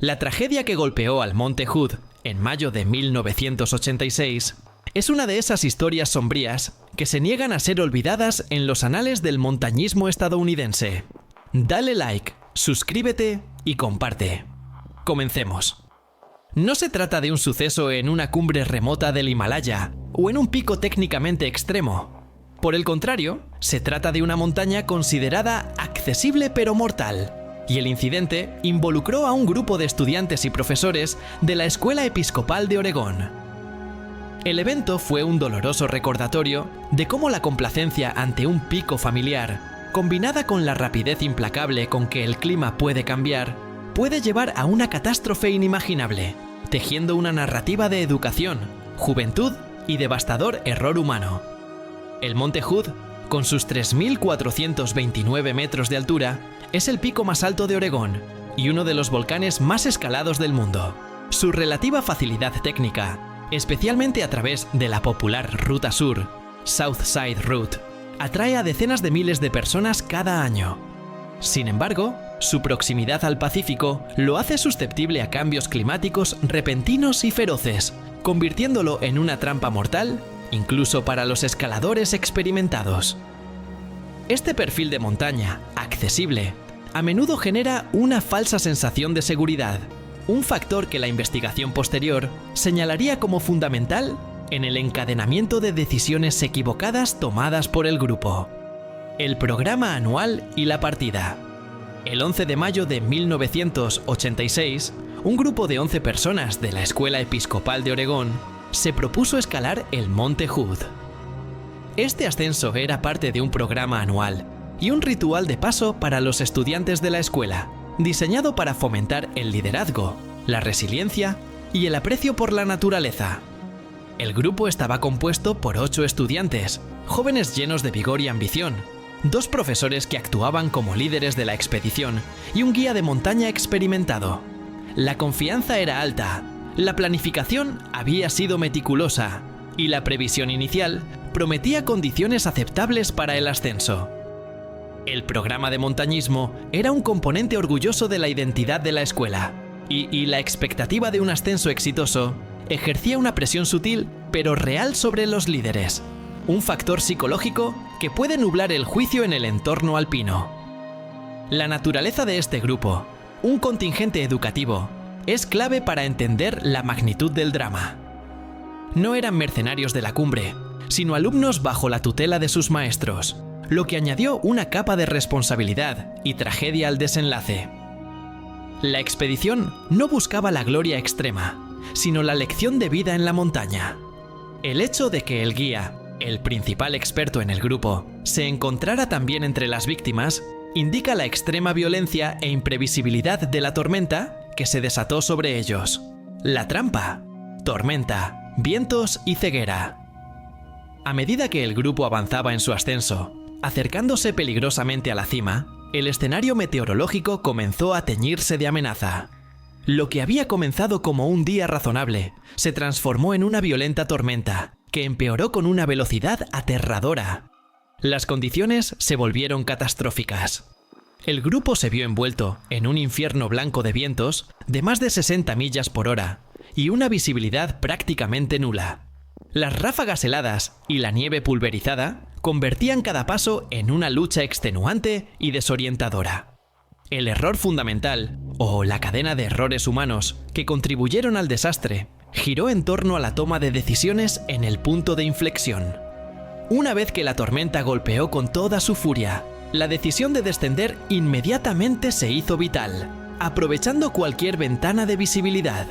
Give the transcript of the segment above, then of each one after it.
La tragedia que golpeó al Monte Hood en mayo de 1986 es una de esas historias sombrías que se niegan a ser olvidadas en los anales del montañismo estadounidense. Dale like, suscríbete y comparte. Comencemos. No se trata de un suceso en una cumbre remota del Himalaya o en un pico técnicamente extremo. Por el contrario, se trata de una montaña considerada accesible pero mortal, y el incidente involucró a un grupo de estudiantes y profesores de la Escuela Episcopal de Oregón. El evento fue un doloroso recordatorio de cómo la complacencia ante un pico familiar, combinada con la rapidez implacable con que el clima puede cambiar, puede llevar a una catástrofe inimaginable, tejiendo una narrativa de educación, juventud y devastador error humano. El Monte Hood, con sus 3.429 metros de altura, es el pico más alto de Oregón y uno de los volcanes más escalados del mundo. Su relativa facilidad técnica, especialmente a través de la popular Ruta Sur, South Side Route, atrae a decenas de miles de personas cada año. Sin embargo, su proximidad al Pacífico lo hace susceptible a cambios climáticos repentinos y feroces, convirtiéndolo en una trampa mortal incluso para los escaladores experimentados. Este perfil de montaña, accesible, a menudo genera una falsa sensación de seguridad, un factor que la investigación posterior señalaría como fundamental en el encadenamiento de decisiones equivocadas tomadas por el grupo. El programa anual y la partida. El 11 de mayo de 1986, un grupo de 11 personas de la Escuela Episcopal de Oregón se propuso escalar el Monte Hood. Este ascenso era parte de un programa anual y un ritual de paso para los estudiantes de la escuela, diseñado para fomentar el liderazgo, la resiliencia y el aprecio por la naturaleza. El grupo estaba compuesto por 8 estudiantes, jóvenes llenos de vigor y ambición, 2 profesores que actuaban como líderes de la expedición y un guía de montaña experimentado. La confianza era alta, la planificación había sido meticulosa y la previsión inicial prometía condiciones aceptables para el ascenso. El programa de montañismo era un componente orgulloso de la identidad de la escuela, y la expectativa de un ascenso exitoso ejercía una presión sutil pero real sobre los líderes, un factor psicológico que puede nublar el juicio en el entorno alpino. La naturaleza de este grupo, un contingente educativo, es clave para entender la magnitud del drama. No eran mercenarios de la cumbre, sino alumnos bajo la tutela de sus maestros, lo que añadió una capa de responsabilidad y tragedia al desenlace. La expedición no buscaba la gloria extrema, sino la lección de vida en la montaña. El hecho de que el guía, el principal experto en el grupo, se encontrara también entre las víctimas, indica la extrema violencia e imprevisibilidad de la tormenta que se desató sobre ellos. La trampa, tormenta, vientos y ceguera. A medida que el grupo avanzaba en su ascenso, acercándose peligrosamente a la cima, el escenario meteorológico comenzó a teñirse de amenaza. Lo que había comenzado como un día razonable se transformó en una violenta tormenta que empeoró con una velocidad aterradora. Las condiciones se volvieron catastróficas. El grupo se vio envuelto en un infierno blanco de vientos de más de 60 millas por hora y una visibilidad prácticamente nula. Las ráfagas heladas y la nieve pulverizada convertían cada paso en una lucha extenuante y desorientadora. El error fundamental, o la cadena de errores humanos que contribuyeron al desastre, giró en torno a la toma de decisiones en el punto de inflexión. Una vez que la tormenta golpeó con toda su furia, la decisión de descender inmediatamente se hizo vital, aprovechando cualquier ventana de visibilidad.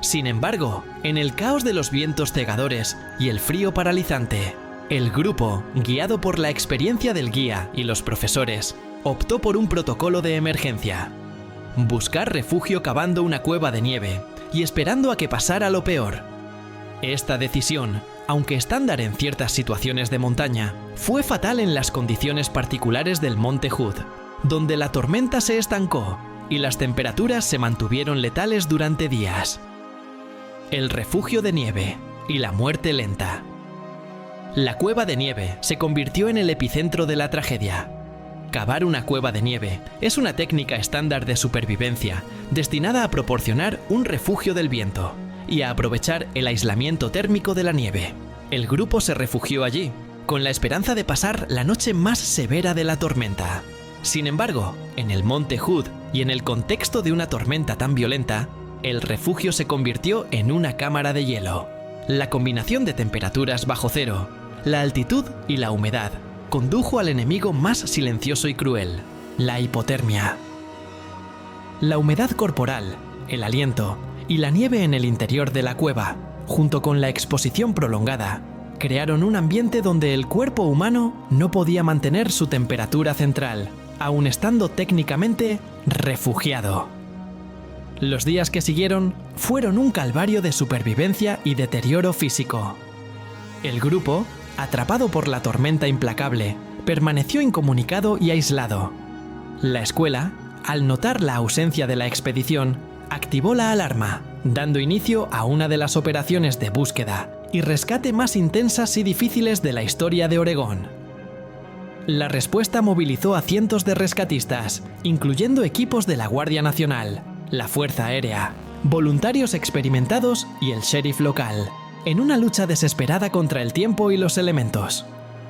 Sin embargo, en el caos de los vientos cegadores y el frío paralizante, el grupo, guiado por la experiencia del guía y los profesores, optó por un protocolo de emergencia: buscar refugio cavando una cueva de nieve y esperando a que pasara lo peor. Esta decisión, aunque estándar en ciertas situaciones de montaña, fue fatal en las condiciones particulares del Monte Hood, donde la tormenta se estancó y las temperaturas se mantuvieron letales durante días. El refugio de nieve y la muerte lenta. La cueva de nieve se convirtió en el epicentro de la tragedia. Cavar una cueva de nieve es una técnica estándar de supervivencia destinada a proporcionar un refugio del viento y a aprovechar el aislamiento térmico de la nieve. El grupo se refugió allí, con la esperanza de pasar la noche más severa de la tormenta. Sin embargo, en el Monte Hood y en el contexto de una tormenta tan violenta, el refugio se convirtió en una cámara de hielo. La combinación de temperaturas bajo cero, la altitud y la humedad condujo al enemigo más silencioso y cruel, la hipotermia. La humedad corporal, el aliento y la nieve en el interior de la cueva, junto con la exposición prolongada, crearon un ambiente donde el cuerpo humano no podía mantener su temperatura central, aun estando técnicamente refugiado. Los días que siguieron fueron un calvario de supervivencia y deterioro físico. El grupo, atrapado por la tormenta implacable, permaneció incomunicado y aislado. La escuela, al notar la ausencia de la expedición, activó la alarma, dando inicio a una de las operaciones de búsqueda y rescate más intensas y difíciles de la historia de Oregón. La respuesta movilizó a cientos de rescatistas, incluyendo equipos de la Guardia Nacional, la Fuerza Aérea, voluntarios experimentados y el sheriff local, en una lucha desesperada contra el tiempo y los elementos.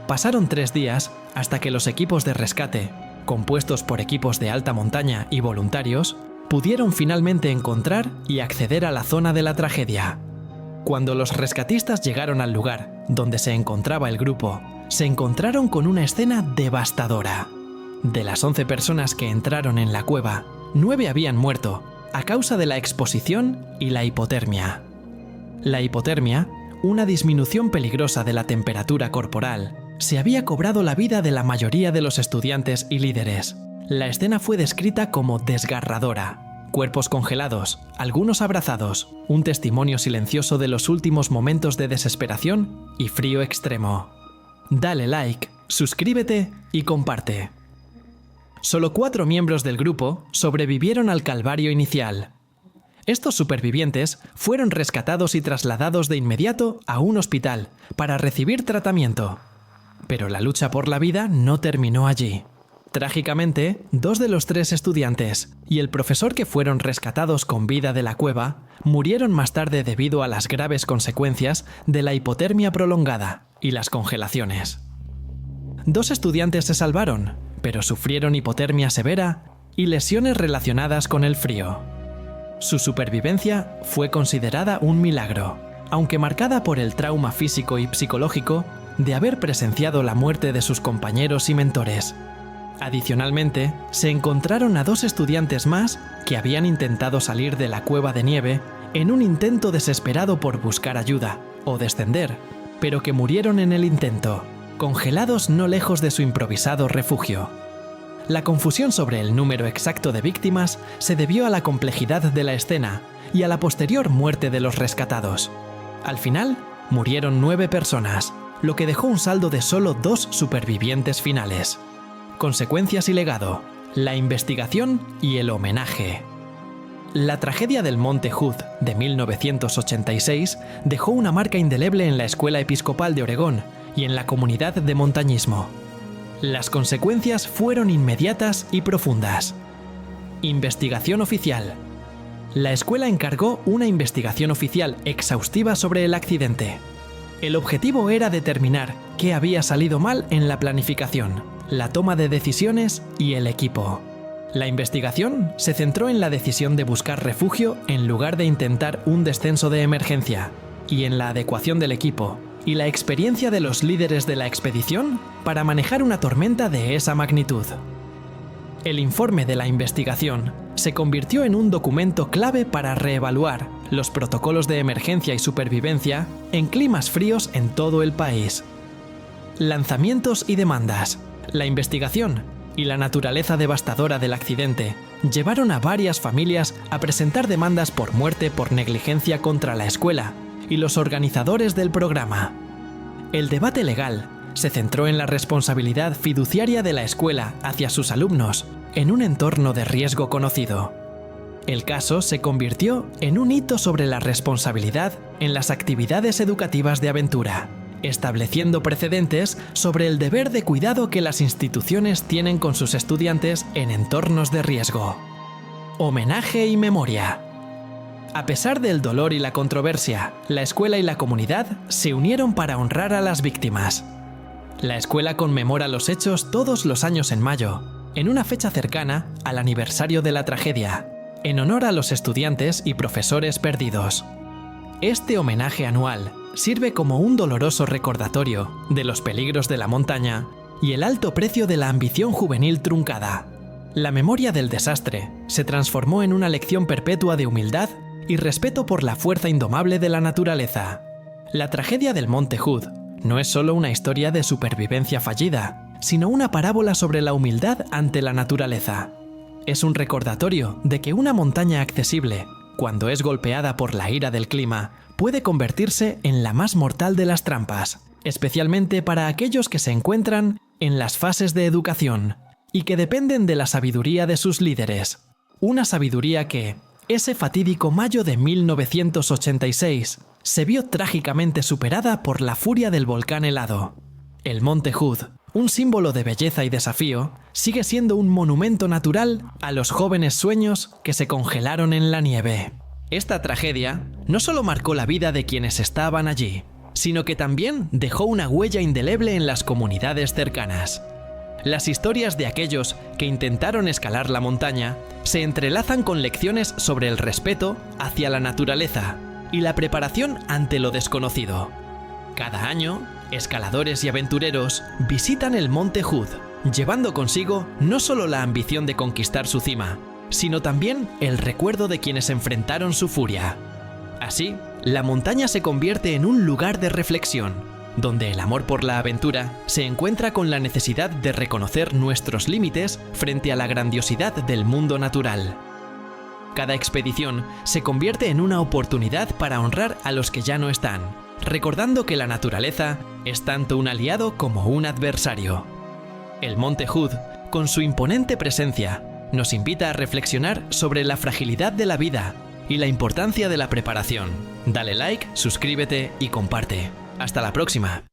Pasaron 3 días hasta que los equipos de rescate, compuestos por equipos de alta montaña y voluntarios, pudieron finalmente encontrar y acceder a la zona de la tragedia. Cuando los rescatistas llegaron al lugar donde se encontraba el grupo, se encontraron con una escena devastadora. De las 11 personas que entraron en la cueva, 9 habían muerto a causa de la exposición y la hipotermia. La hipotermia, una disminución peligrosa de la temperatura corporal, se había cobrado la vida de la mayoría de los estudiantes y líderes. La escena fue descrita como desgarradora. Cuerpos congelados, algunos abrazados, un testimonio silencioso de los últimos momentos de desesperación y frío extremo. Dale like, suscríbete y comparte. Solo 4 miembros del grupo sobrevivieron al calvario inicial. Estos supervivientes fueron rescatados y trasladados de inmediato a un hospital para recibir tratamiento. Pero la lucha por la vida no terminó allí. Trágicamente, 2 de los 3 estudiantes y el profesor que fueron rescatados con vida de la cueva murieron más tarde debido a las graves consecuencias de la hipotermia prolongada y las congelaciones. 2 estudiantes se salvaron, pero sufrieron hipotermia severa y lesiones relacionadas con el frío. Su supervivencia fue considerada un milagro, aunque marcada por el trauma físico y psicológico de haber presenciado la muerte de sus compañeros y mentores. Adicionalmente, se encontraron a 2 estudiantes más que habían intentado salir de la cueva de nieve en un intento desesperado por buscar ayuda o descender, pero que murieron en el intento, congelados no lejos de su improvisado refugio. La confusión sobre el número exacto de víctimas se debió a la complejidad de la escena y a la posterior muerte de los rescatados. Al final, murieron 9 personas, lo que dejó un saldo de solo 2 supervivientes finales. Consecuencias y legado, la investigación y el homenaje. La tragedia del Monte Hood de 1986 dejó una marca indeleble en la Escuela Episcopal de Oregón y en la comunidad de montañismo. Las consecuencias fueron inmediatas y profundas. Investigación oficial. La escuela encargó una investigación oficial exhaustiva sobre el accidente. El objetivo era determinar qué había salido mal en la planificación, la toma de decisiones y el equipo. La investigación se centró en la decisión de buscar refugio en lugar de intentar un descenso de emergencia, y en la adecuación del equipo y la experiencia de los líderes de la expedición para manejar una tormenta de esa magnitud. El informe de la investigación se convirtió en un documento clave para reevaluar los protocolos de emergencia y supervivencia en climas fríos en todo el país. Lanzamientos y demandas. La investigación y la naturaleza devastadora del accidente llevaron a varias familias a presentar demandas por muerte por negligencia contra la escuela y los organizadores del programa. El debate legal se centró en la responsabilidad fiduciaria de la escuela hacia sus alumnos en un entorno de riesgo conocido. El caso se convirtió en un hito sobre la responsabilidad en las actividades educativas de aventura, estableciendo precedentes sobre el deber de cuidado que las instituciones tienen con sus estudiantes en entornos de riesgo. Homenaje y memoria. A pesar del dolor y la controversia, la escuela y la comunidad se unieron para honrar a las víctimas. La escuela conmemora los hechos todos los años en mayo, en una fecha cercana al aniversario de la tragedia, en honor a los estudiantes y profesores perdidos. Este homenaje anual sirve como un doloroso recordatorio de los peligros de la montaña y el alto precio de la ambición juvenil truncada. La memoria del desastre se transformó en una lección perpetua de humildad y respeto por la fuerza indomable de la naturaleza. La tragedia del Monte Hood no es solo una historia de supervivencia fallida, sino una parábola sobre la humildad ante la naturaleza. Es un recordatorio de que una montaña accesible, cuando es golpeada por la ira del clima, puede convertirse en la más mortal de las trampas, especialmente para aquellos que se encuentran en las fases de educación y que dependen de la sabiduría de sus líderes. Una sabiduría que, ese fatídico mayo de 1986, se vio trágicamente superada por la furia del volcán helado. El Monte Hood, un símbolo de belleza y desafío, sigue siendo un monumento natural a los jóvenes sueños que se congelaron en la nieve. Esta tragedia no solo marcó la vida de quienes estaban allí, sino que también dejó una huella indeleble en las comunidades cercanas. Las historias de aquellos que intentaron escalar la montaña se entrelazan con lecciones sobre el respeto hacia la naturaleza y la preparación ante lo desconocido. Cada año, escaladores y aventureros visitan el Monte Hood, llevando consigo no solo la ambición de conquistar su cima, sino también el recuerdo de quienes enfrentaron su furia. Así, la montaña se convierte en un lugar de reflexión, donde el amor por la aventura se encuentra con la necesidad de reconocer nuestros límites frente a la grandiosidad del mundo natural. Cada expedición se convierte en una oportunidad para honrar a los que ya no están, recordando que la naturaleza es tanto un aliado como un adversario. El Monte Hood, con su imponente presencia, nos invita a reflexionar sobre la fragilidad de la vida y la importancia de la preparación. Dale like, suscríbete y comparte. Hasta la próxima.